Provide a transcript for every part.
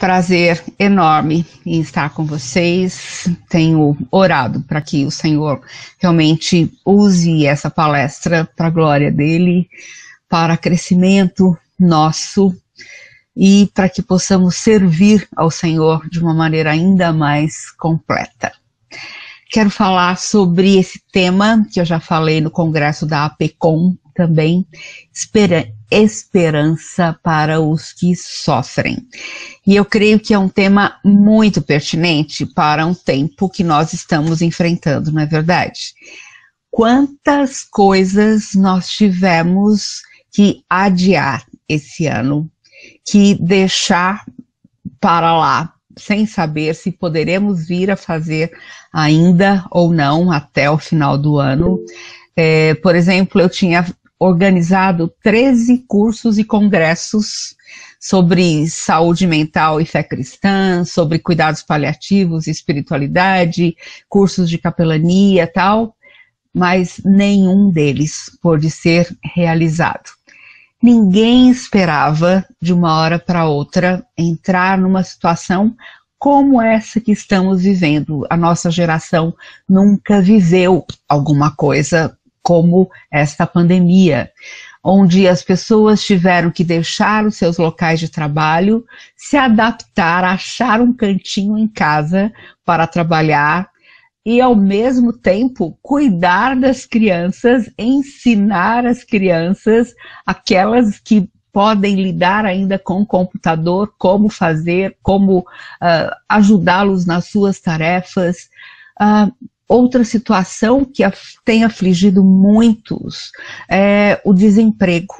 prazer enorme em estar com vocês. Tenho orado para que o Senhor realmente use essa palestra para a glória dele, para crescimento nosso e para que possamos servir ao Senhor de uma maneira ainda mais completa. Quero falar sobre esse tema que eu já falei no congresso da APECOM também, esperança para os que sofrem. E eu creio que é um tema muito pertinente para um tempo que nós estamos enfrentando, não é verdade? Quantas coisas nós tivemos que adiar esse ano, que deixar para lá, sem saber se poderemos vir a fazer ainda ou não até o final do ano. Por exemplo, eu tinha organizado 13 cursos e congressos sobre saúde mental e fé cristã, sobre cuidados paliativos e espiritualidade, cursos de capelania e tal, mas nenhum deles pôde ser realizado. Ninguém esperava, de uma hora para outra, entrar numa situação como essa que estamos vivendo. A nossa geração nunca viveu alguma coisa como esta pandemia, onde as pessoas tiveram que deixar os seus locais de trabalho, se adaptar, achar um cantinho em casa para trabalhar e, ao mesmo tempo, cuidar das crianças, ensinar as crianças, aquelas que podem lidar ainda com o computador, como fazer, como ajudá-los nas suas tarefas. Outra situação que tem afligido muitos é o desemprego.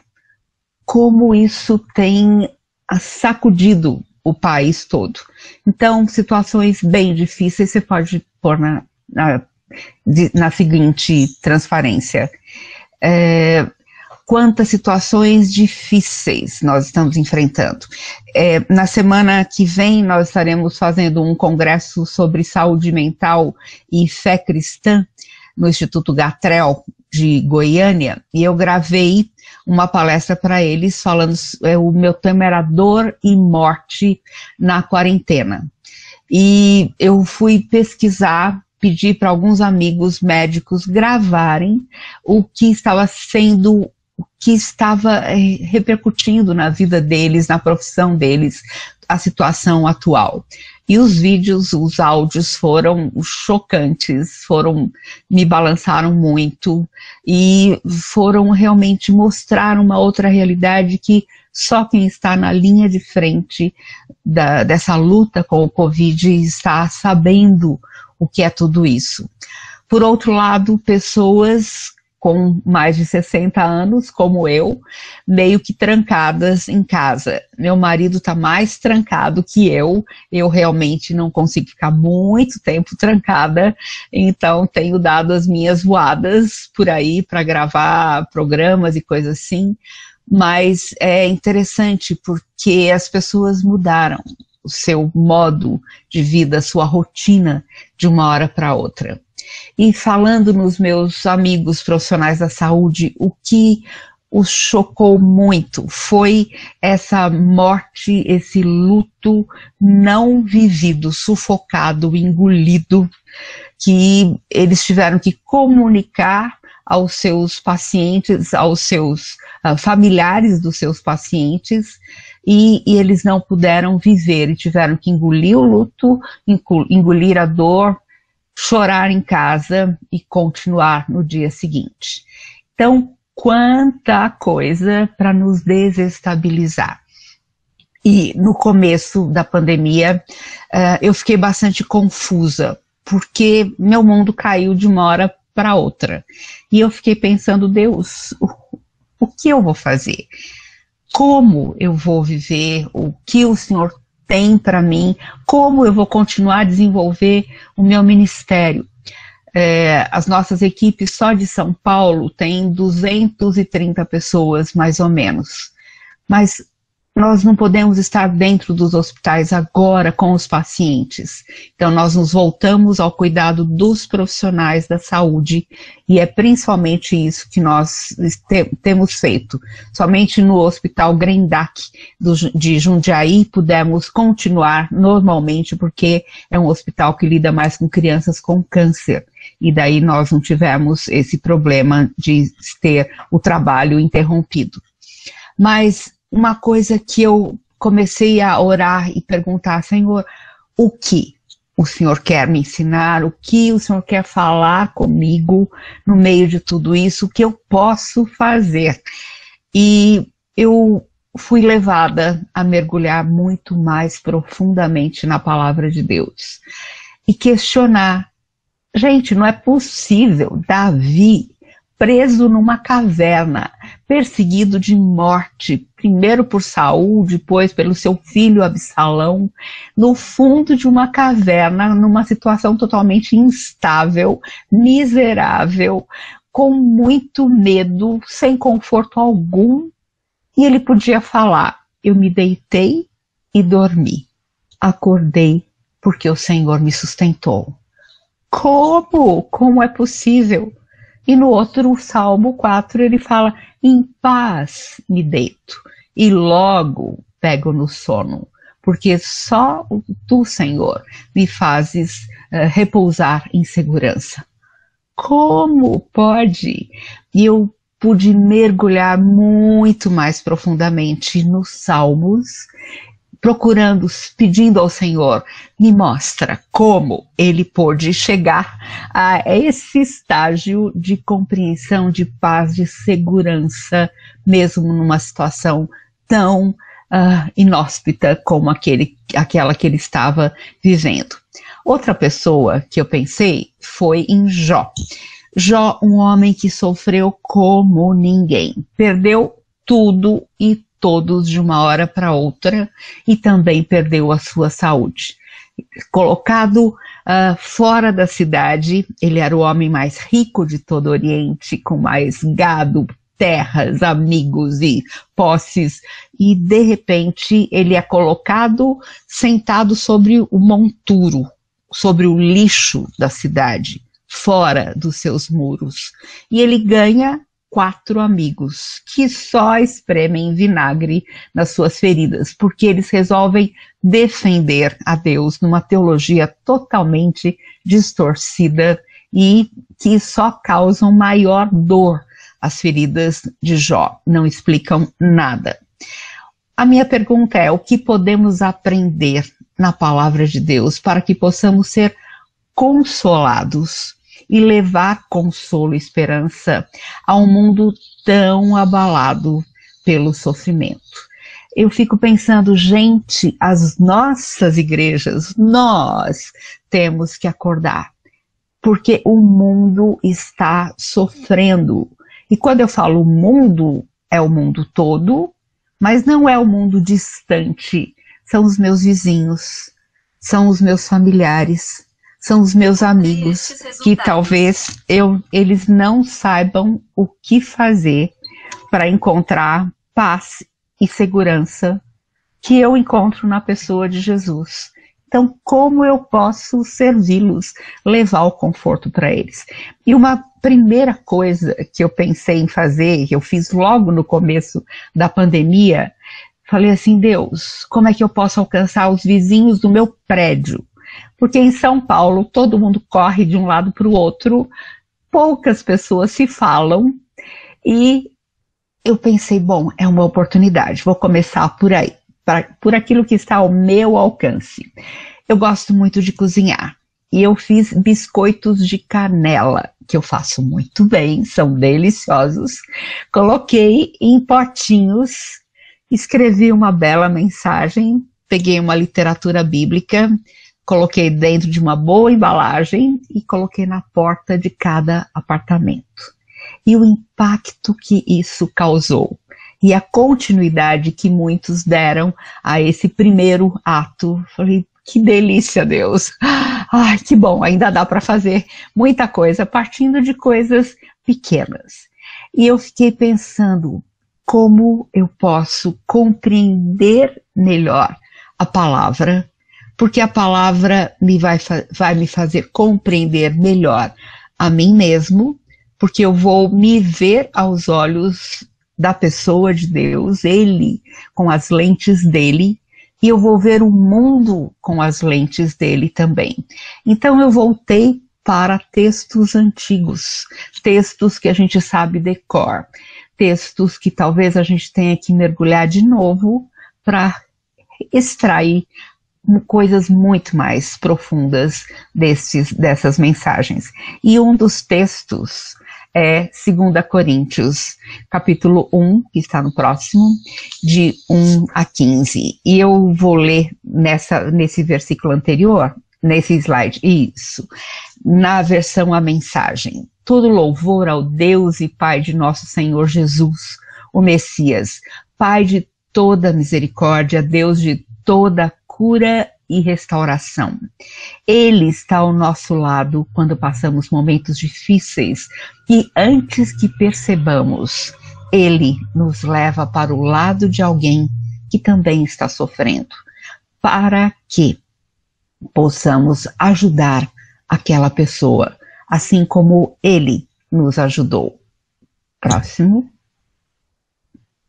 Como isso tem sacudido o país todo. Então, situações bem difíceis, você pode pôr na seguinte transparência. Quantas situações difíceis nós estamos enfrentando. Na semana que vem nós estaremos fazendo um congresso sobre saúde mental e fé cristã no Instituto Gatrel de Goiânia, e eu gravei uma palestra para eles falando, o meu tema era dor e morte na quarentena. E eu fui pesquisar, pedi para alguns amigos médicos gravarem o que estava repercutindo na vida deles, na profissão deles, a situação atual. E os vídeos, os áudios foram chocantes, me balançaram muito e foram realmente mostrar uma outra realidade que só quem está na linha de frente dessa luta com o Covid está sabendo o que é tudo isso. Por outro lado, pessoas com mais de 60 anos, como eu, meio que trancadas em casa. Meu marido está mais trancado que eu realmente não consigo ficar muito tempo trancada, então tenho dado as minhas voadas por aí para gravar programas e coisas assim, mas é interessante porque as pessoas mudaram o seu modo de vida, a sua rotina de uma hora para outra. E falando nos meus amigos profissionais da saúde, o que os chocou muito foi essa morte, esse luto não vivido, sufocado, engolido, que eles tiveram que comunicar aos seus pacientes, aos seus familiares dos seus pacientes, e eles não puderam viver e tiveram que engolir o luto, engolir a dor, chorar em casa e continuar no dia seguinte. Então, quanta coisa para nos desestabilizar. E no começo da pandemia, eu fiquei bastante confusa, porque meu mundo caiu de uma hora para outra. E eu fiquei pensando, Deus, o que eu vou fazer? Como eu vou viver? O que o Senhor tem para mim? Como eu vou continuar a desenvolver o meu ministério? As nossas equipes só de São Paulo têm 230 pessoas, mais ou menos. Mas nós não podemos estar dentro dos hospitais agora com os pacientes. Então, nós nos voltamos ao cuidado dos profissionais da saúde e é principalmente isso que nós temos feito. Somente no Hospital Grendac de Jundiaí pudemos continuar normalmente, porque é um hospital que lida mais com crianças com câncer. E daí nós não tivemos esse problema de ter o trabalho interrompido. Mas uma coisa que eu comecei a orar e perguntar, Senhor, o que o Senhor quer me ensinar? O que o Senhor quer falar comigo no meio de tudo isso? O que eu posso fazer? E eu fui levada a mergulhar muito mais profundamente na palavra de Deus e questionar. Gente, não é possível Davi preso numa caverna, perseguido de morte, primeiro por Saul, depois pelo seu filho Absalão, no fundo de uma caverna, numa situação totalmente instável, miserável, com muito medo, sem conforto algum, e ele podia falar, eu me deitei e dormi, acordei porque o Senhor me sustentou. Como? Como é possível? E no outro, Salmo 4, ele fala, em paz me deito e logo pego no sono, porque só tu, Senhor, me fazes repousar em segurança. Como pode? E eu pude mergulhar muito mais profundamente nos Salmos, procurando, pedindo ao Senhor, me mostra como ele pôde chegar a esse estágio de compreensão, de paz, de segurança, mesmo numa situação tão inóspita como aquela que ele estava vivendo. Outra pessoa que eu pensei foi em Jó. Jó, um homem que sofreu como ninguém, perdeu tudo e todos de uma hora para outra e também perdeu a sua saúde. Colocado fora da cidade, ele era o homem mais rico de todo o Oriente, com mais gado, terras, amigos e posses, e de repente ele é colocado sentado sobre o monturo, sobre o lixo da cidade, fora dos seus muros, e ele ganha 4 amigos que só espremem vinagre nas suas feridas, porque eles resolvem defender a Deus numa teologia totalmente distorcida e que só causam maior dor às feridas de Jó, não explicam nada. A minha pergunta é, o que podemos aprender na palavra de Deus para que possamos ser consolados e levar consolo e esperança a um mundo tão abalado pelo sofrimento? Eu fico pensando, gente, as nossas igrejas, nós temos que acordar, porque o mundo está sofrendo. E quando eu falo mundo, é o mundo todo, mas não é o mundo distante. São os meus vizinhos, são os meus familiares, são os meus amigos, que talvez eles não saibam o que fazer para encontrar paz e segurança que eu encontro na pessoa de Jesus. Então, como eu posso servi-los, levar o conforto para eles? E uma primeira coisa que eu pensei em fazer, que eu fiz logo no começo da pandemia, falei assim, Deus, como é que eu posso alcançar os vizinhos do meu prédio? Porque em São Paulo todo mundo corre de um lado para o outro, poucas pessoas se falam, e eu pensei, bom, é uma oportunidade, vou começar por aí, por aquilo que está ao meu alcance. Eu gosto muito de cozinhar, e eu fiz biscoitos de canela, que eu faço muito bem, são deliciosos, coloquei em potinhos, escrevi uma bela mensagem, peguei uma literatura bíblica, coloquei dentro de uma boa embalagem e coloquei na porta de cada apartamento. E o impacto que isso causou e a continuidade que muitos deram a esse primeiro ato. Falei, que delícia, Deus! Ai, que bom, ainda dá para fazer muita coisa partindo de coisas pequenas. E eu fiquei pensando, como eu posso compreender melhor a palavra, porque a palavra vai me fazer compreender melhor a mim mesmo, porque eu vou me ver aos olhos da pessoa de Deus, ele com as lentes dele, e eu vou ver o mundo com as lentes dele também. Então eu voltei para textos antigos, textos que a gente sabe de cor, textos que talvez a gente tenha que mergulhar de novo para extrair coisas muito mais profundas dessas mensagens. E um dos textos é 2 Coríntios, capítulo 1, que está no próximo, de 1 a 15. E eu vou ler nesse versículo anterior, nesse slide, isso, na versão A Mensagem. Todo louvor ao Deus e Pai de nosso Senhor Jesus, o Messias, Pai de toda misericórdia, Deus de toda cura e restauração. Ele está ao nosso lado quando passamos momentos difíceis e antes que percebamos, ele nos leva para o lado de alguém que também está sofrendo, para que possamos ajudar aquela pessoa, assim como ele nos ajudou. Próximo.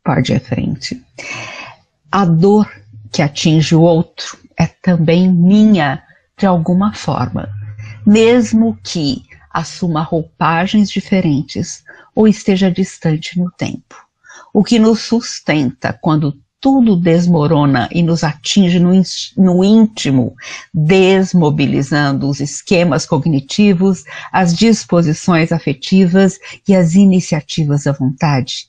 Pode ir à frente. A dor que atinge o outro é também minha de alguma forma, mesmo que assuma roupagens diferentes ou esteja distante no tempo. O que nos sustenta quando tudo desmorona e nos atinge no íntimo, desmobilizando os esquemas cognitivos, as disposições afetivas e as iniciativas à vontade.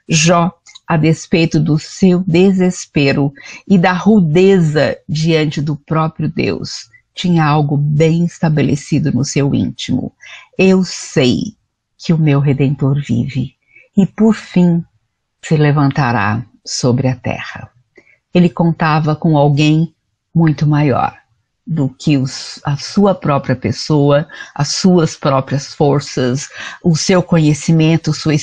Jó, a despeito do seu desespero e da rudeza diante do próprio Deus, tinha algo bem estabelecido no seu íntimo. Eu sei que o meu Redentor vive e, por fim, se levantará sobre a terra. Ele contava com alguém muito maior do que a sua própria pessoa, as suas próprias forças, o seu conhecimento, sua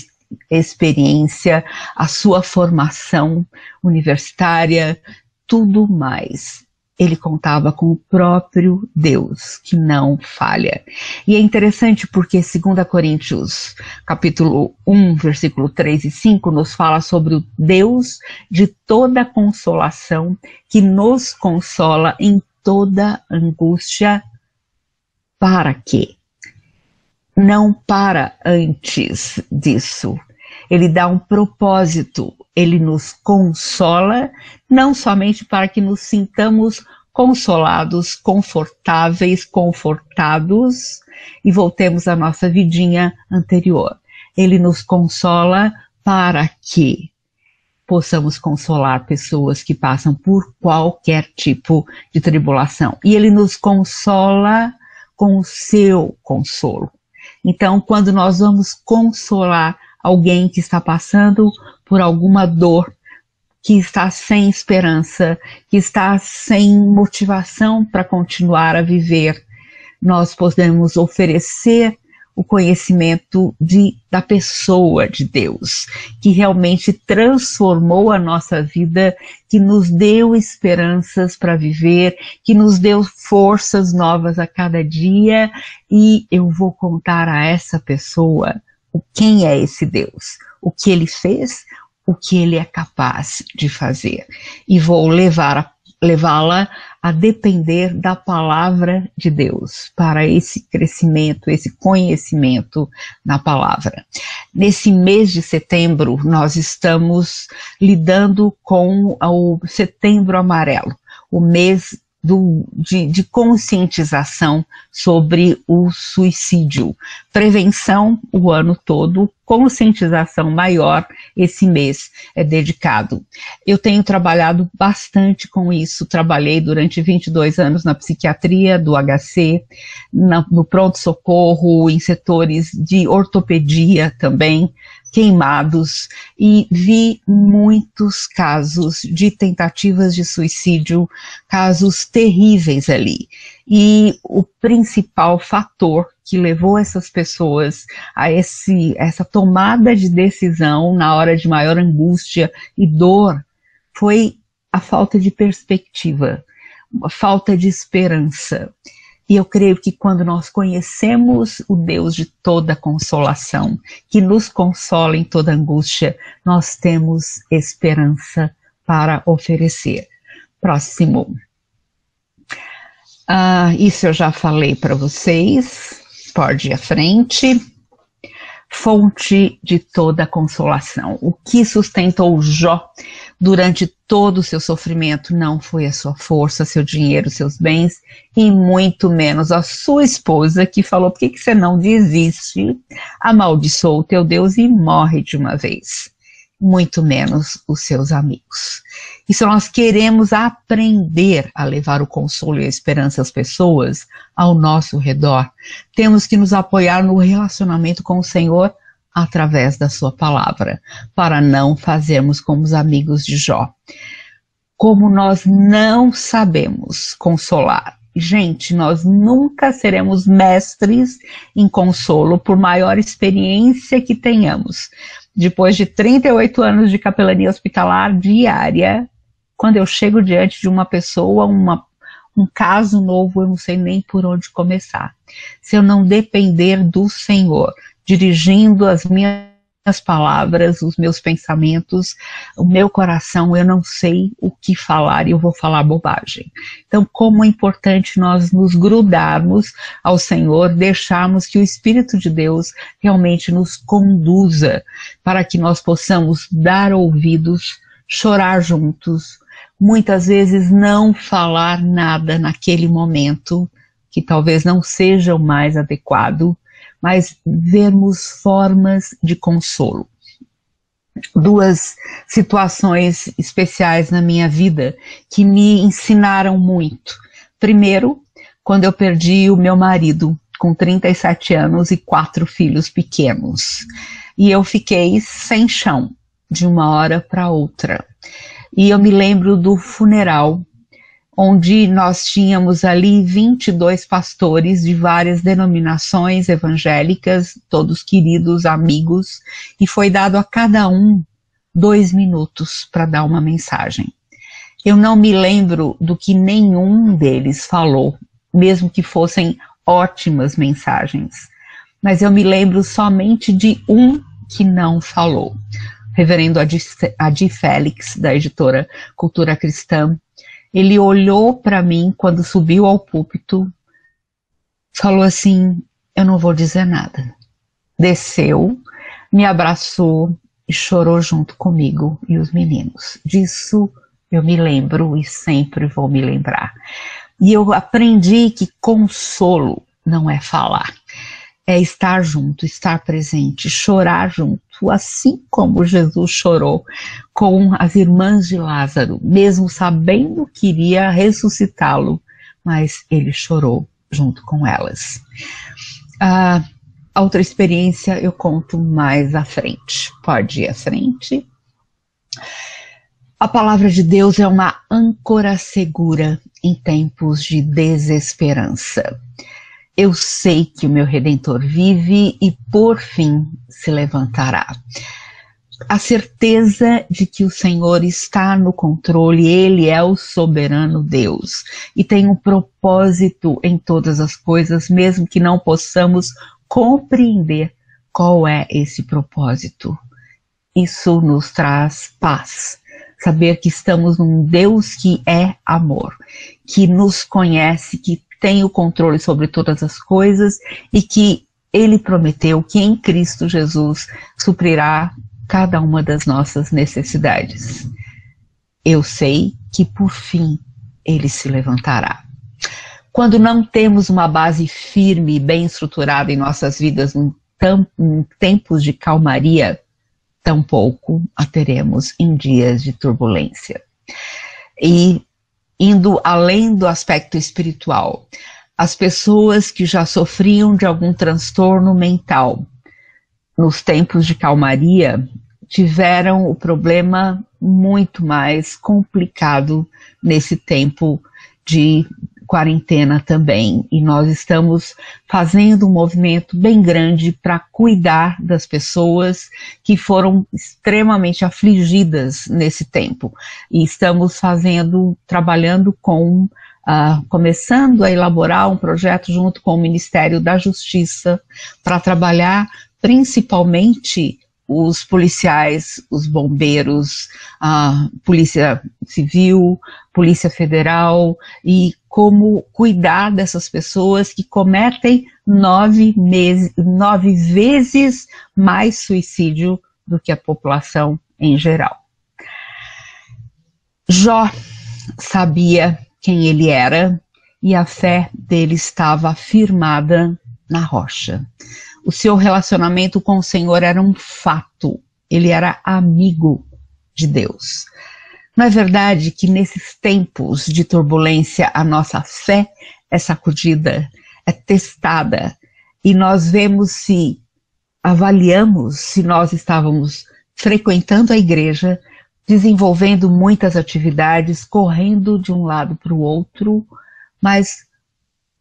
experiência, a sua formação universitária, tudo mais. Ele contava com o próprio Deus, que não falha. E é interessante porque 2 Coríntios, capítulo 1, versículo 3 e 5, nos fala sobre o Deus de toda consolação, que nos consola em toda angústia. Para quê? Não para antes disso. Ele dá um propósito, ele nos consola, não somente para que nos sintamos consolados, confortáveis, confortados e voltemos à nossa vidinha anterior. Ele nos consola para que possamos consolar pessoas que passam por qualquer tipo de tribulação. E ele nos consola com o seu consolo. Então, quando nós vamos consolar alguém que está passando por alguma dor, que está sem esperança, que está sem motivação para continuar a viver, nós podemos oferecer o conhecimento da pessoa de Deus, que realmente transformou a nossa vida, que nos deu esperanças para viver, que nos deu forças novas a cada dia, e eu vou contar a essa pessoa quem é esse Deus, o que ele fez, o que ele é capaz de fazer, e vou levá-la a depender da palavra de Deus para esse crescimento, esse conhecimento na palavra. Nesse mês de setembro, nós estamos lidando com o Setembro Amarelo, o mês de conscientização sobre o suicídio. Prevenção o ano todo, conscientização maior esse mês é dedicado. Eu tenho trabalhado bastante com isso, trabalhei durante 22 anos na psiquiatria do HC, no pronto-socorro, em setores de ortopedia também, queimados, e vi muitos casos de tentativas de suicídio, casos terríveis ali. E o principal fator que levou essas pessoas a essa tomada de decisão na hora de maior angústia e dor foi a falta de perspectiva, a falta de esperança. E eu creio que quando nós conhecemos o Deus de toda consolação, que nos consola em toda angústia, nós temos esperança para oferecer. Próximo. Isso eu já falei para vocês, pode ir à frente. Fonte de toda consolação. O que sustentou Jó durante todo o seu sofrimento não foi a sua força, seu dinheiro, seus bens, e muito menos a sua esposa, que falou: por que você não desiste? Amaldiçoa o teu Deus e morre de uma vez. Muito menos os seus amigos. E se nós queremos aprender a levar o consolo e a esperança às pessoas ao nosso redor, temos que nos apoiar no relacionamento com o Senhor através da sua palavra, para não fazermos como os amigos de Jó. Como nós não sabemos consolar, gente, nós nunca seremos mestres em consolo, por maior experiência que tenhamos. Depois de 38 anos de capelania hospitalar diária, quando eu chego diante de uma pessoa, um caso novo, eu não sei nem por onde começar. Se eu não depender do Senhor, dirigindo as minhas palavras, os meus pensamentos, o meu coração, eu não sei o que falar e eu vou falar bobagem. Então, como é importante nós nos grudarmos ao Senhor, deixarmos que o Espírito de Deus realmente nos conduza para que nós possamos dar ouvidos, chorar juntos, muitas vezes não falar nada naquele momento, que talvez não seja o mais adequado, mas vermos formas de consolo. Duas situações especiais na minha vida que me ensinaram muito. Primeiro, quando eu perdi o meu marido com 37 anos e 4 filhos pequenos. E eu fiquei sem chão de uma hora para outra. E eu me lembro do funeral, onde nós tínhamos ali 22 pastores de várias denominações evangélicas, todos queridos, amigos, e foi dado a cada um 2 minutos para dar uma mensagem. Eu não me lembro do que nenhum deles falou, mesmo que fossem ótimas mensagens, mas eu me lembro somente de um que não falou. Reverendo Adi Félix, da editora Cultura Cristã. Ele olhou para mim quando subiu ao púlpito, falou assim: eu não vou dizer nada. Desceu, me abraçou e chorou junto comigo e os meninos. Disso eu me lembro e sempre vou me lembrar. E eu aprendi que consolo não é falar, é estar junto, estar presente, chorar junto, assim como Jesus chorou com as irmãs de Lázaro, mesmo sabendo que iria ressuscitá-lo, mas ele chorou junto com elas. A outra experiência eu conto mais à frente. Pode ir à frente. A palavra de Deus é uma âncora segura em tempos de desesperança. Eu sei que o meu Redentor vive e por fim se levantará. A certeza de que o Senhor está no controle, Ele é o soberano Deus e tem um propósito em todas as coisas, mesmo que não possamos compreender qual é esse propósito. Isso nos traz paz. Saber que estamos num Deus que é amor, que nos conhece, que tem o controle sobre todas as coisas e que Ele prometeu que em Cristo Jesus suprirá cada uma das nossas necessidades. Eu sei que por fim Ele se levantará. Quando não temos uma base firme e bem estruturada em nossas vidas em tempos de calmaria, tampouco a teremos em dias de turbulência. E indo além do aspecto espiritual, as pessoas que já sofriam de algum transtorno mental nos tempos de calmaria, tiveram o problema muito mais complicado nesse tempo de quarentena também. E nós estamos fazendo um movimento bem grande para cuidar das pessoas que foram extremamente afligidas nesse tempo. E estamos trabalhando com começando a elaborar um projeto junto com o Ministério da Justiça para trabalhar principalmente os policiais, os bombeiros, a Polícia Civil, Polícia Federal, e como cuidar dessas pessoas que cometem 9 vezes mais suicídio do que a população em geral. Jó sabia quem ele era e a fé dele estava firmada na rocha. O seu relacionamento com o Senhor era um fato, ele era amigo de Deus. Não é verdade que nesses tempos de turbulência a nossa fé é sacudida, é testada, e nós avaliamos se nós estávamos frequentando a igreja, desenvolvendo muitas atividades, correndo de um lado para o outro, mas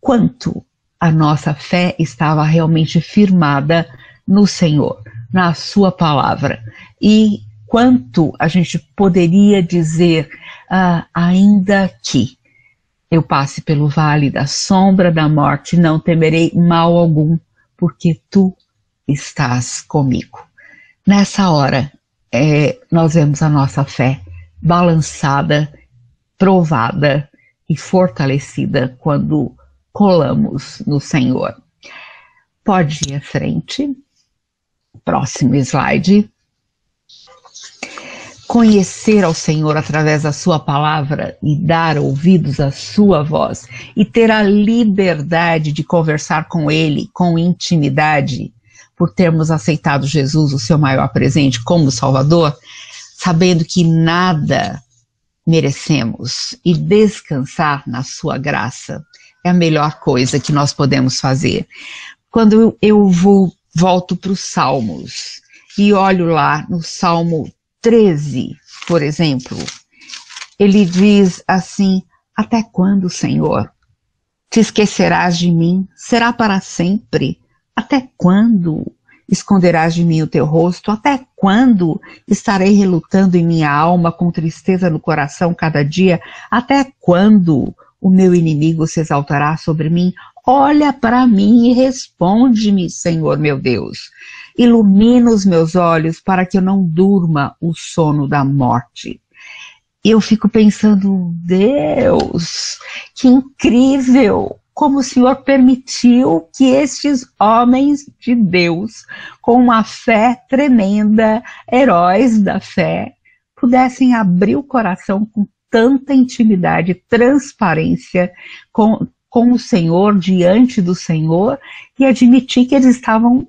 quanto a nossa fé estava realmente firmada no Senhor, na sua palavra. E quanto a gente poderia dizer, ainda que eu passe pelo vale da sombra da morte, não temerei mal algum, porque tu estás comigo. Nessa hora, nós vemos a nossa fé balançada, provada e fortalecida quando colamos no Senhor. Pode ir à frente. Próximo slide. Conhecer ao Senhor através da sua palavra e dar ouvidos à sua voz e ter a liberdade de conversar com Ele com intimidade, por termos aceitado Jesus, o seu maior presente, como Salvador, sabendo que nada merecemos, e descansar na sua graça é a melhor coisa que nós podemos fazer. Quando eu volto para os Salmos e olho lá no Salmo 13, por exemplo, ele diz assim: até quando, Senhor, te esquecerás de mim? Será para sempre? Até quando esconderás de mim o teu rosto? Até quando estarei relutando em minha alma, com tristeza no coração cada dia? Até quando o meu inimigo se exaltará sobre mim? Olha para mim e responde-me, Senhor meu Deus. Ilumina os meus olhos para que eu não durma o sono da morte. Eu fico pensando, Deus, que incrível! Como o Senhor permitiu que estes homens de Deus, com uma fé tremenda, heróis da fé, pudessem abrir o coração com tanta intimidade, transparência com o Senhor, diante do Senhor, e admitir que eles estavam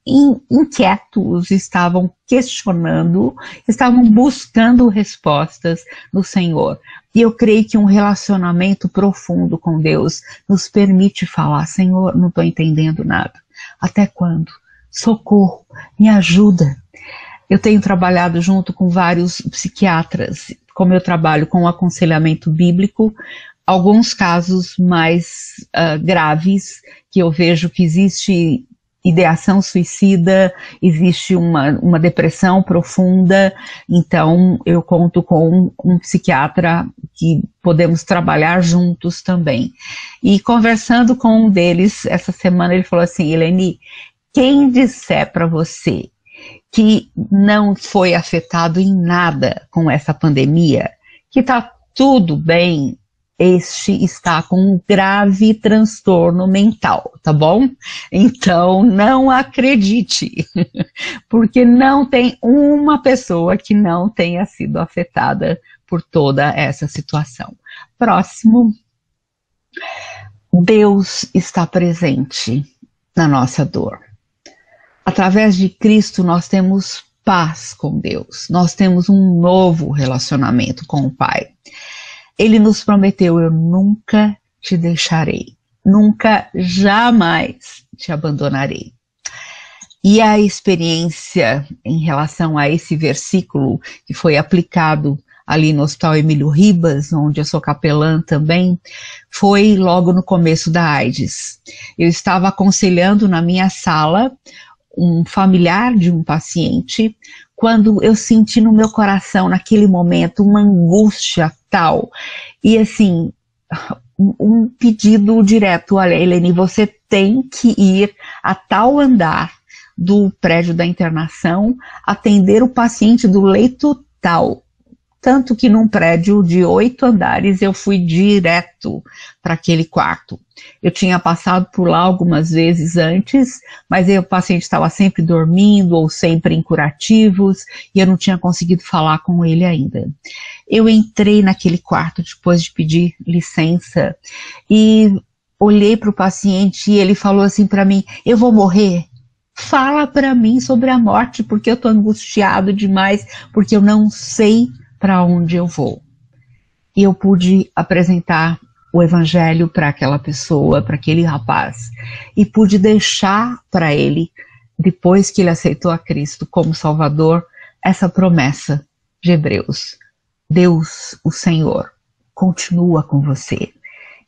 inquietos, estavam questionando, estavam buscando respostas no Senhor. E eu creio que um relacionamento profundo com Deus nos permite falar: Senhor, não estou entendendo nada. Até quando? Socorro, me ajuda. Eu tenho trabalhado junto com vários psiquiatras, como eu trabalho com aconselhamento bíblico, alguns casos mais graves, que eu vejo que existe ideação suicida, existe uma depressão profunda, então eu conto com um psiquiatra que podemos trabalhar juntos também. E conversando com um deles essa semana, ele falou assim: Eleni, quem disser para você que não foi afetado em nada com essa pandemia, que está tudo bem, este está com um grave transtorno mental, tá bom? Então não acredite, porque não tem uma pessoa que não tenha sido afetada por toda essa situação. Próximo. Deus está presente na nossa dor. Através de Cristo nós temos paz com Deus, nós temos um novo relacionamento com o Pai. Ele nos prometeu: eu nunca te deixarei, nunca, jamais te abandonarei. E a experiência em relação a esse versículo que foi aplicado ali no Hospital Emílio Ribas, onde eu sou capelã também, foi logo no começo da AIDS. Eu estava aconselhando na minha sala um familiar de um paciente, quando eu senti no meu coração, naquele momento, uma angústia tal, e assim, um pedido direto: olha, Helene, você tem que ir a tal andar do prédio da internação, atender o paciente do leito tal. Tanto que num prédio de 8 andares eu fui direto para aquele quarto. Eu tinha passado por lá algumas vezes antes, mas aí o paciente estava sempre dormindo ou sempre em curativos e eu não tinha conseguido falar com ele ainda. Eu entrei naquele quarto depois de pedir licença e olhei para o paciente e ele falou assim para mim: eu vou morrer? Fala para mim sobre a morte, porque eu estou angustiado demais, porque eu não sei para onde eu vou. E eu pude apresentar o evangelho para aquela pessoa, para aquele rapaz, e pude deixar para ele, depois que ele aceitou a Cristo como Salvador, essa promessa de Hebreus: Deus, o Senhor, continua com você.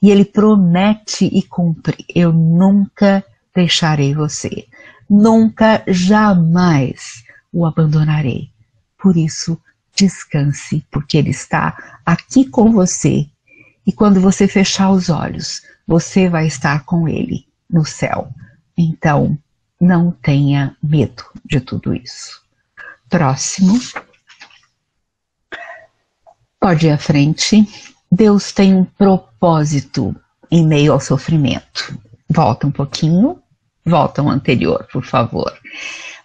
E Ele promete e cumpre: eu nunca deixarei você, nunca, jamais o abandonarei. Por isso, descanse, porque Ele está aqui com você. E quando você fechar os olhos, você vai estar com Ele no céu. Então, não tenha medo de tudo isso. Próximo. Pode ir à frente. Deus tem um propósito em meio ao sofrimento. Volta um pouquinho. Volta ao anterior, por favor.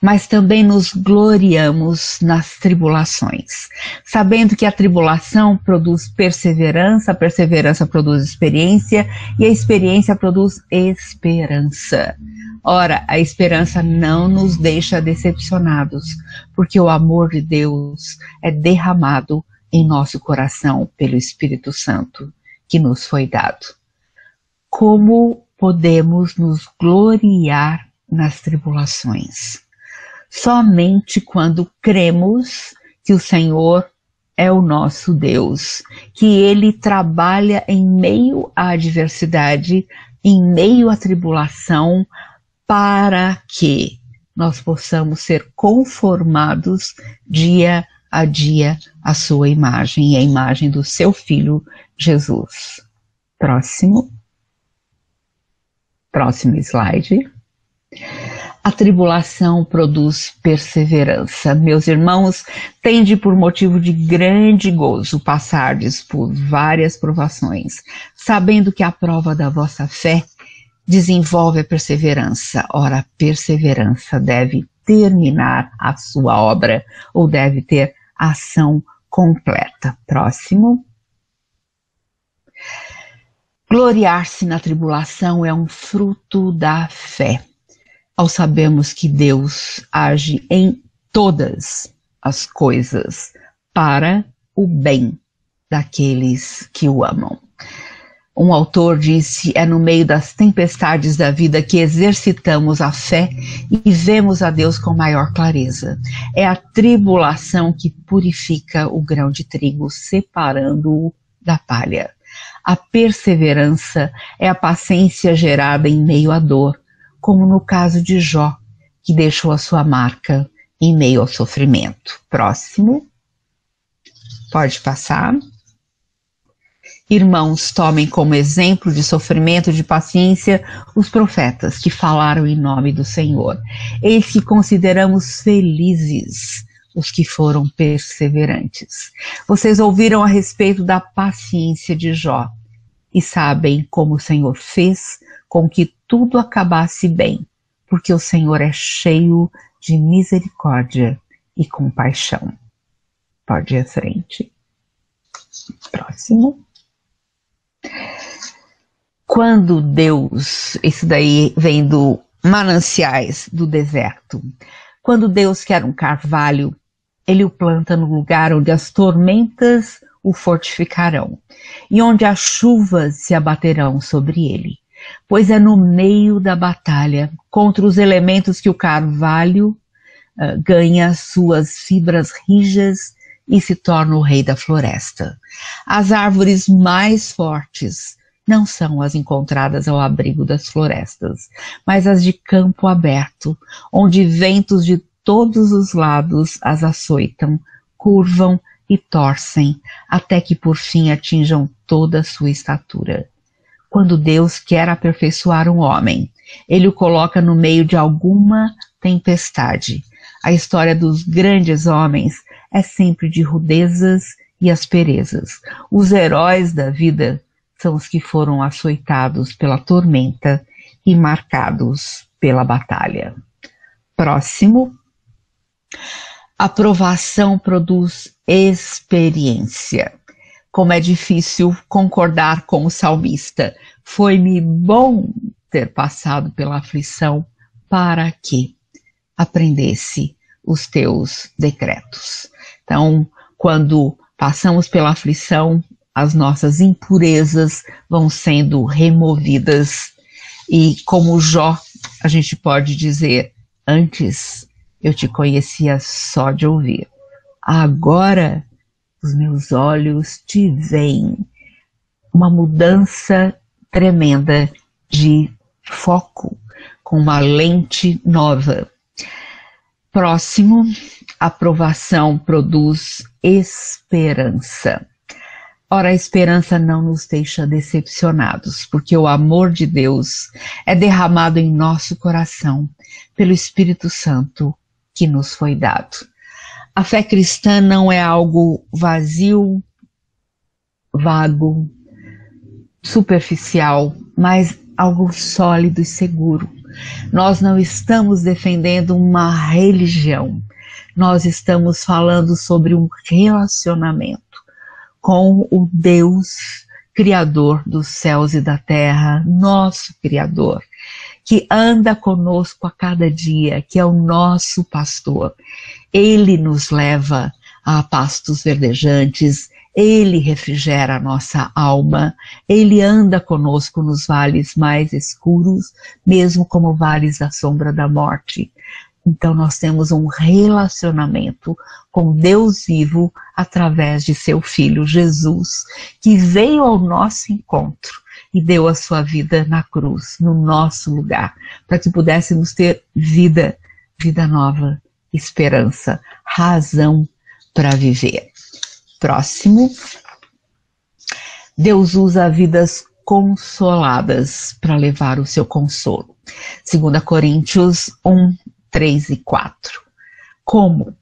Mas também nos gloriamos nas tribulações, sabendo que a tribulação produz perseverança, a perseverança produz experiência, e a experiência produz esperança. Ora, a esperança não nos deixa decepcionados, porque o amor de Deus é derramado em nosso coração pelo Espírito Santo que nos foi dado. Como podemos nos gloriar nas tribulações? Somente quando cremos que o Senhor é o nosso Deus, que Ele trabalha em meio à adversidade, em meio à tribulação, para que nós possamos ser conformados dia a dia à sua imagem e à imagem do seu Filho Jesus. Próximo slide. A tribulação produz perseverança. Meus irmãos, tende por motivo de grande gozo passardes por várias provações, sabendo que a prova da vossa fé desenvolve a perseverança. Ora, a perseverança deve terminar a sua obra, ou deve ter ação completa. Próximo. Gloriar-se na tribulação é um fruto da fé, ao sabermos que Deus age em todas as coisas para o bem daqueles que o amam. Um autor disse: é no meio das tempestades da vida que exercitamos a fé e vemos a Deus com maior clareza. É a tribulação que purifica o grão de trigo, separando-o da palha. A perseverança é a paciência gerada em meio à dor, como no caso de Jó, que deixou a sua marca em meio ao sofrimento. Próximo. Pode passar. Irmãos, tomem como exemplo de sofrimento e de paciência os profetas que falaram em nome do Senhor. Eis que consideramos felizes os que foram perseverantes. Vocês ouviram a respeito da paciência de Jó e sabem como o Senhor fez com que tudo acabasse bem, porque o Senhor é cheio de misericórdia e compaixão. Pode ir à frente. Próximo. Quando Deus, isso daí vem do Mananciais do Deserto, quando Deus quer um carvalho, Ele o planta no lugar onde as tormentas o fortificarão e onde as chuvas se abaterão sobre ele. pois é no meio da batalha contra os elementos que o carvalho ganha suas fibras rijas e se torna o rei da floresta. As árvores mais fortes não são as encontradas ao abrigo das florestas, mas as de campo aberto, onde ventos de todos os lados as açoitam, curvam e torcem, até que por fim atinjam toda a sua estatura. Quando Deus quer aperfeiçoar um homem, ele o coloca no meio de alguma tempestade. A história dos grandes homens é sempre de rudezas e asperezas. Os heróis da vida são os que foram açoitados pela tormenta e marcados pela batalha. Próximo. A provação produz experiência. Como é difícil concordar com o salmista. Foi-me bom ter passado pela aflição para que aprendesse os teus decretos. Então, quando passamos pela aflição, as nossas impurezas vão sendo removidas. E como Jó, a gente pode dizer, antes eu te conhecia só de ouvir. Agora os meus olhos te veem. Uma mudança tremenda de foco, com uma lente nova. Próximo, a provação produz esperança. Ora, a esperança não nos deixa decepcionados, porque o amor de Deus é derramado em nosso coração pelo Espírito Santo que nos foi dado. A fé cristã não é algo vazio, vago, superficial, mas algo sólido e seguro. Nós não estamos defendendo uma religião, nós estamos falando sobre um relacionamento com o Deus Criador dos céus e da terra, nosso Criador, que anda conosco a cada dia, que é o nosso pastor. Ele nos leva a pastos verdejantes, ele refrigera a nossa alma, ele anda conosco nos vales mais escuros, mesmo como vales da sombra da morte. Então nós temos um relacionamento com Deus vivo através de seu Filho Jesus, que veio ao nosso encontro e deu a sua vida na cruz, no nosso lugar, para que pudéssemos ter vida, vida nova, esperança, razão para viver. Próximo. Deus usa vidas consoladas para levar o seu consolo. 2 Coríntios 1, 3 e 4. Como?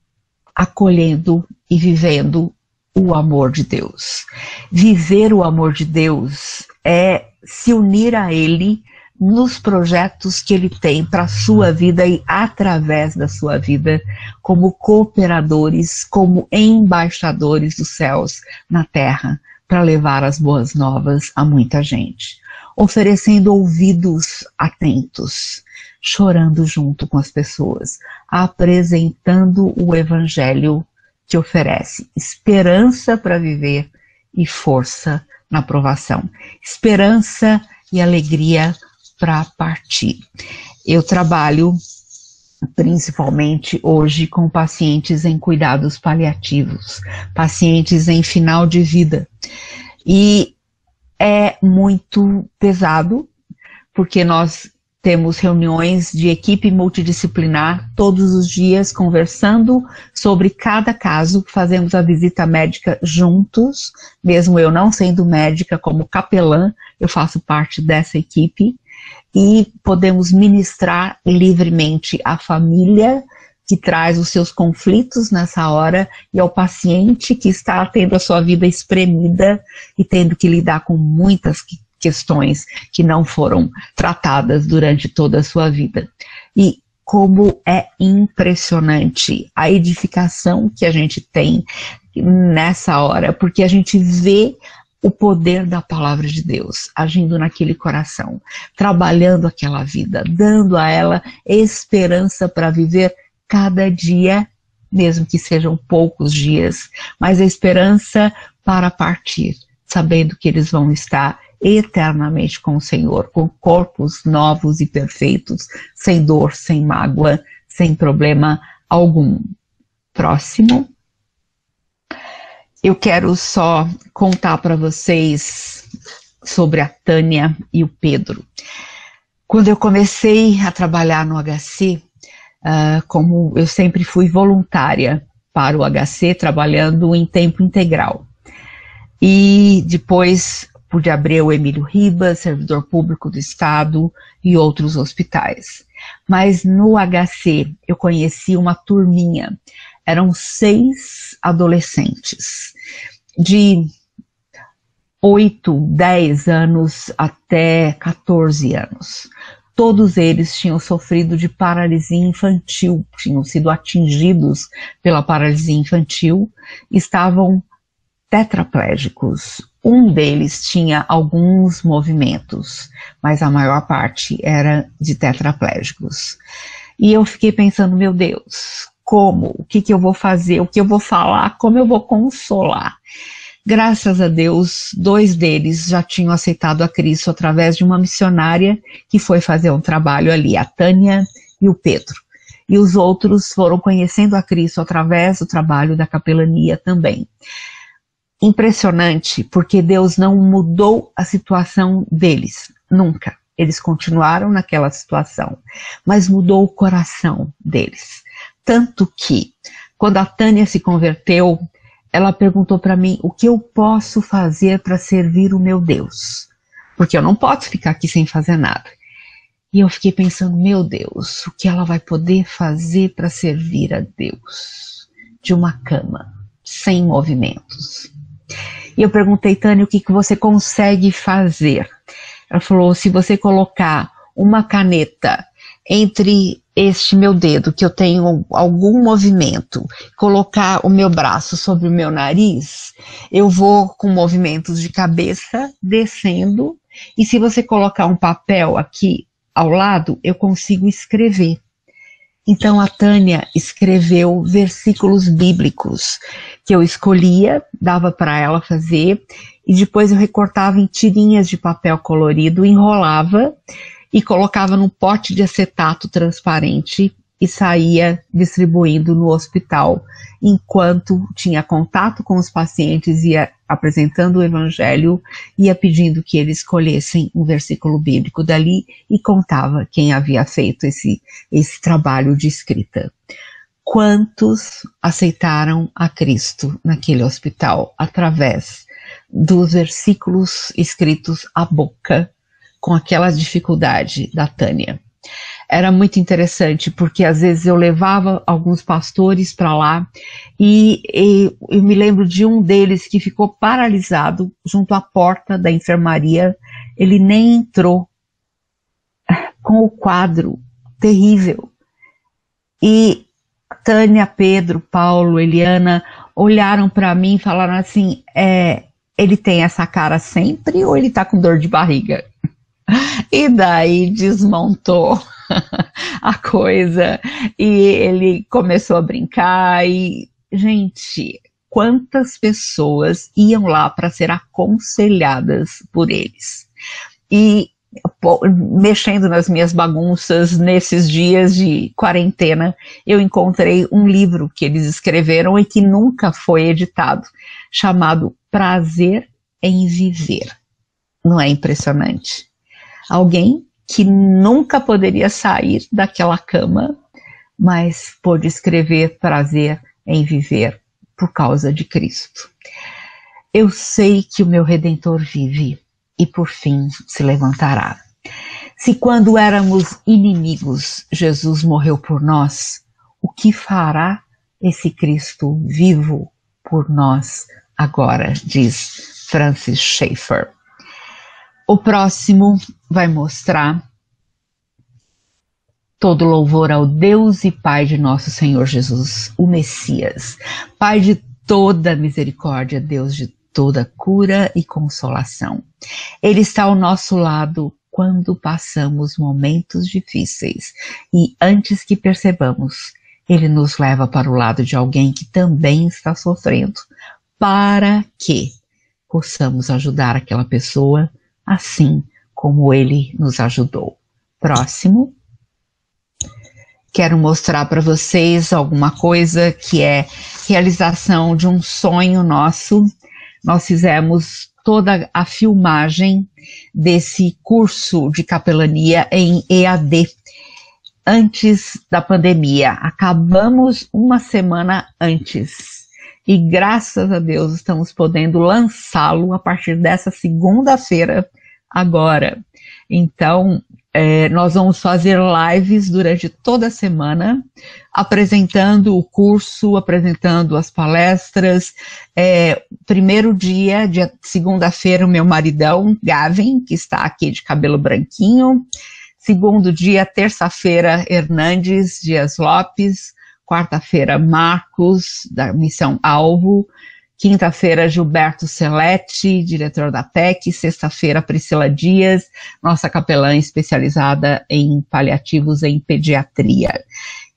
Acolhendo e vivendo o amor de Deus. Viver o amor de Deus é se unir a Ele nos projetos que Ele tem para a sua vida e através da sua vida, como cooperadores, como embaixadores dos céus na terra, para levar as boas novas a muita gente. Oferecendo ouvidos atentos, chorando junto com as pessoas, apresentando o Evangelho que oferece esperança para viver e força na provação. Esperança e alegria para partir. Eu trabalho principalmente hoje com pacientes em cuidados paliativos, pacientes em final de vida. E é muito pesado, porque nós temos reuniões de equipe multidisciplinar todos os dias, conversando sobre cada caso, fazemos a visita médica juntos, mesmo eu não sendo médica, como capelã, eu faço parte dessa equipe, e podemos ministrar livremente à família que traz os seus conflitos nessa hora e ao paciente que está tendo a sua vida espremida e tendo que lidar com muitas questões que não foram tratadas durante toda a sua vida. E como é impressionante a edificação que a gente tem nessa hora, porque a gente vê o poder da palavra de Deus agindo naquele coração, trabalhando aquela vida, dando a ela esperança para viver cada dia, mesmo que sejam poucos dias, mas a esperança para partir, sabendo que eles vão estar eternamente com o Senhor, com corpos novos e perfeitos, sem dor, sem mágoa, sem problema algum. Próximo. Eu quero só contar para vocês sobre a Tânia e o Pedro. Quando eu comecei a trabalhar no HC, como eu sempre fui voluntária para o HC, trabalhando em tempo integral. E depois pude abrir o Emílio Ribas, servidor público do Estado e outros hospitais. Mas no HC eu conheci uma turminha, eram 6 adolescentes, de 8, 10 anos até 14 anos. Todos eles tinham sofrido de paralisia infantil, tinham sido atingidos pela paralisia infantil, estavam tetraplégicos. Um deles tinha alguns movimentos, mas a maior parte era de tetraplégicos. E eu fiquei pensando, meu Deus, como? O que eu vou fazer? O que eu vou falar? Como eu vou consolar? Graças a Deus, 2 deles já tinham aceitado a Cristo através de uma missionária que foi fazer um trabalho ali, a Tânia e o Pedro. E os outros foram conhecendo a Cristo através do trabalho da capelania também. Impressionante, porque Deus não mudou a situação deles, nunca. Eles continuaram naquela situação, mas mudou o coração deles. Tanto que, quando a Tânia se converteu, ela perguntou para mim o que eu posso fazer para servir o meu Deus. Porque eu não posso ficar aqui sem fazer nada. E eu fiquei pensando, meu Deus, o que ela vai poder fazer para servir a Deus? De uma cama, sem movimentos. E eu perguntei, Tânia, o que você consegue fazer? Ela falou, se você colocar uma caneta entre este meu dedo, que eu tenho algum movimento, colocar o meu braço sobre o meu nariz, eu vou com movimentos de cabeça descendo, e se você colocar um papel aqui ao lado, eu consigo escrever. Então a Tânia escreveu versículos bíblicos que eu escolhia, dava para ela fazer, e depois eu recortava em tirinhas de papel colorido, enrolava e colocava num pote de acetato transparente e saía distribuindo no hospital, enquanto tinha contato com os pacientes, ia apresentando o evangelho, ia pedindo que eles escolhessem um versículo bíblico dali e contava quem havia feito esse trabalho de escrita. Quantos aceitaram a Cristo naquele hospital através dos versículos escritos à boca, com aquela dificuldade da Tânia? Era muito interessante, porque às vezes eu levava alguns pastores para lá e eu me lembro de um deles que ficou paralisado junto à porta da enfermaria. Ele nem entrou, com o quadro terrível. E Tânia, Pedro, Paulo, Eliana olharam para mim e falaram assim, ele tem essa cara sempre ou ele está com dor de barriga? E daí desmontou a coisa e ele começou a brincar e, gente, quantas pessoas iam lá para ser aconselhadas por eles. E mexendo nas minhas bagunças nesses dias de quarentena, eu encontrei um livro que eles escreveram e que nunca foi editado, chamado Prazer em Viver. Não é impressionante? Alguém que nunca poderia sair daquela cama, mas pôde escrever Prazer em Viver por causa de Cristo. Eu sei que o meu Redentor vive e por fim se levantará. Se quando éramos inimigos, Jesus morreu por nós, o que fará esse Cristo vivo por nós agora, diz Francis Schaeffer. O próximo vai mostrar todo louvor ao Deus e Pai de nosso Senhor Jesus, o Messias, Pai de toda misericórdia, Deus de toda cura e consolação. Ele está ao nosso lado quando passamos momentos difíceis e antes que percebamos, Ele nos leva para o lado de alguém que também está sofrendo, para que possamos ajudar aquela pessoa assim como ele nos ajudou. Próximo. Quero mostrar para vocês alguma coisa que é realização de um sonho nosso. Nós fizemos toda a filmagem desse curso de capelania em EAD antes da pandemia. Acabamos uma semana antes e graças a Deus estamos podendo lançá-lo a partir dessa segunda-feira agora. Então, nós vamos fazer lives durante toda a semana, apresentando o curso, apresentando as palestras. Primeiro dia, segunda-feira, o meu maridão, Gavin, que está aqui de cabelo branquinho. Segundo dia, terça-feira, Hernandes Dias Lopes. Quarta-feira, Marcos, da Missão Alvo. Quinta-feira, Gilberto Celete, diretor da PEC. Sexta-feira, Priscila Dias, nossa capelã especializada em paliativos em pediatria.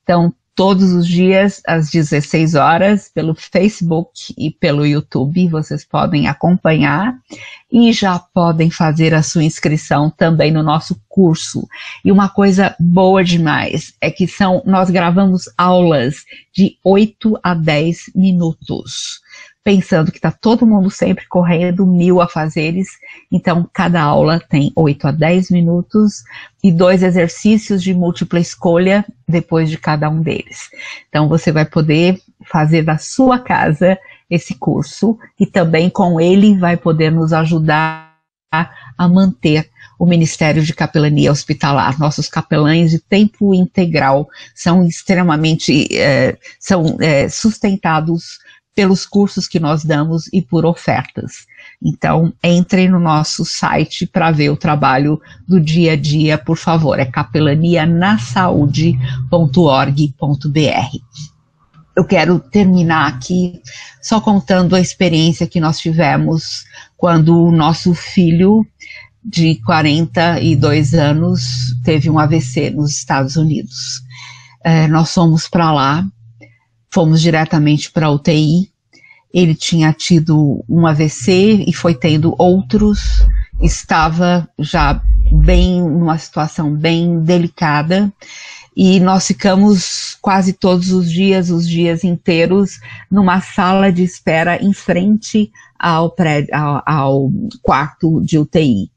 Então, todos os dias, às 16 horas, pelo Facebook e pelo YouTube, vocês podem acompanhar e já podem fazer a sua inscrição também no nosso curso. E uma coisa boa demais é que nós gravamos aulas de 8 a 10 minutos. Pensando que está todo mundo sempre correndo 1000 afazeres, então cada aula tem 8 a 10 minutos e 2 exercícios de múltipla escolha depois de cada um deles. Então você vai poder fazer da sua casa esse curso e também com ele vai poder nos ajudar a manter o Ministério de Capelania Hospitalar. Nossos capelães de tempo integral são extremamente sustentados pelos cursos que nós damos e por ofertas. Então, entrem no nosso site para ver o trabalho do dia a dia, por favor. É capelanianasaude.org.br. Eu quero terminar aqui só contando a experiência que nós tivemos quando o nosso filho de 42 anos teve um AVC nos Estados Unidos. Nós fomos para lá, fomos diretamente para a UTI, ele tinha tido um AVC e foi tendo outros, estava já numa situação bem delicada, e nós ficamos quase todos os dias inteiros, numa sala de espera em frente ao quarto de UTI.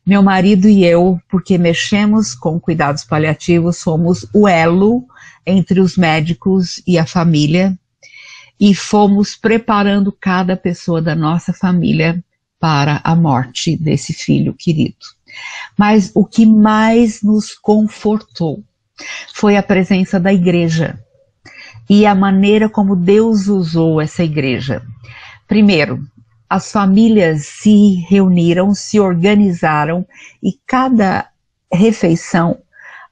Meu marido e eu, porque mexemos com cuidados paliativos, fomos o elo entre os médicos e a família e fomos preparando cada pessoa da nossa família para a morte desse filho querido. Mas o que mais nos confortou foi a presença da igreja e a maneira como Deus usou essa igreja. Primeiro, as famílias se reuniram, se organizaram e cada refeição,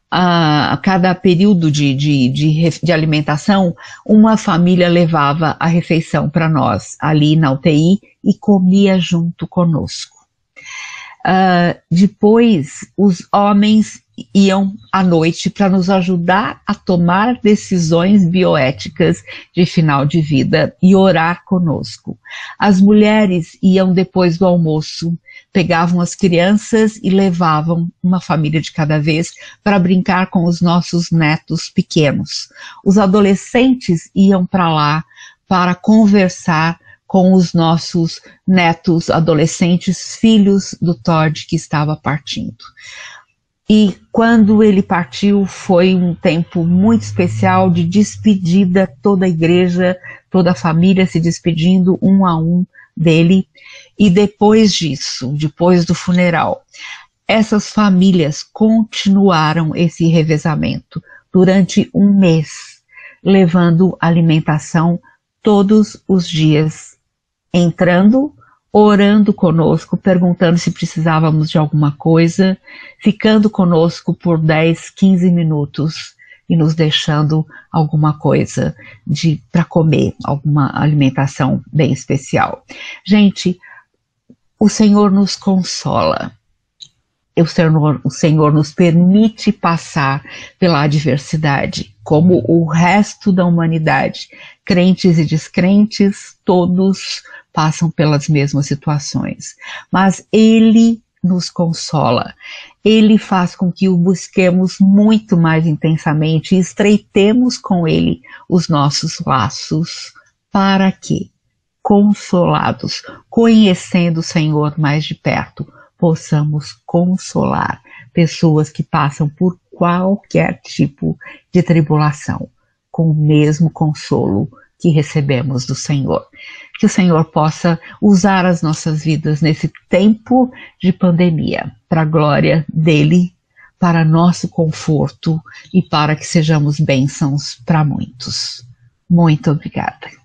a cada período de alimentação, uma família levava a refeição para nós ali na UTI e comia junto conosco. Depois, os homens iam à noite para nos ajudar a tomar decisões bioéticas de final de vida e orar conosco. As mulheres iam depois do almoço, pegavam as crianças e levavam uma família de cada vez para brincar com os nossos netos pequenos. Os adolescentes iam para lá para conversar com os nossos netos adolescentes, filhos do Todd que estava partindo. E quando ele partiu foi um tempo muito especial de despedida, toda a igreja, toda a família se despedindo um a um dele. E depois disso, depois do funeral, essas famílias continuaram esse revezamento durante um mês, levando alimentação todos os dias, entrando, orando conosco, perguntando se precisávamos de alguma coisa, ficando conosco por 10, 15 minutos e nos deixando alguma coisa para comer, alguma alimentação bem especial. Gente, o Senhor nos consola. O Senhor nos permite passar pela adversidade, como o resto da humanidade. Crentes e descrentes, todos passam pelas mesmas situações. Mas Ele nos consola. Ele faz com que o busquemos muito mais intensamente e estreitemos com ele os nossos laços. Para quê? Consolados, conhecendo o Senhor mais de perto, possamos consolar pessoas que passam por qualquer tipo de tribulação, com o mesmo consolo que recebemos do Senhor. Que o Senhor possa usar as nossas vidas nesse tempo de pandemia, para a glória dele, para nosso conforto e para que sejamos bênçãos para muitos. Muito obrigada.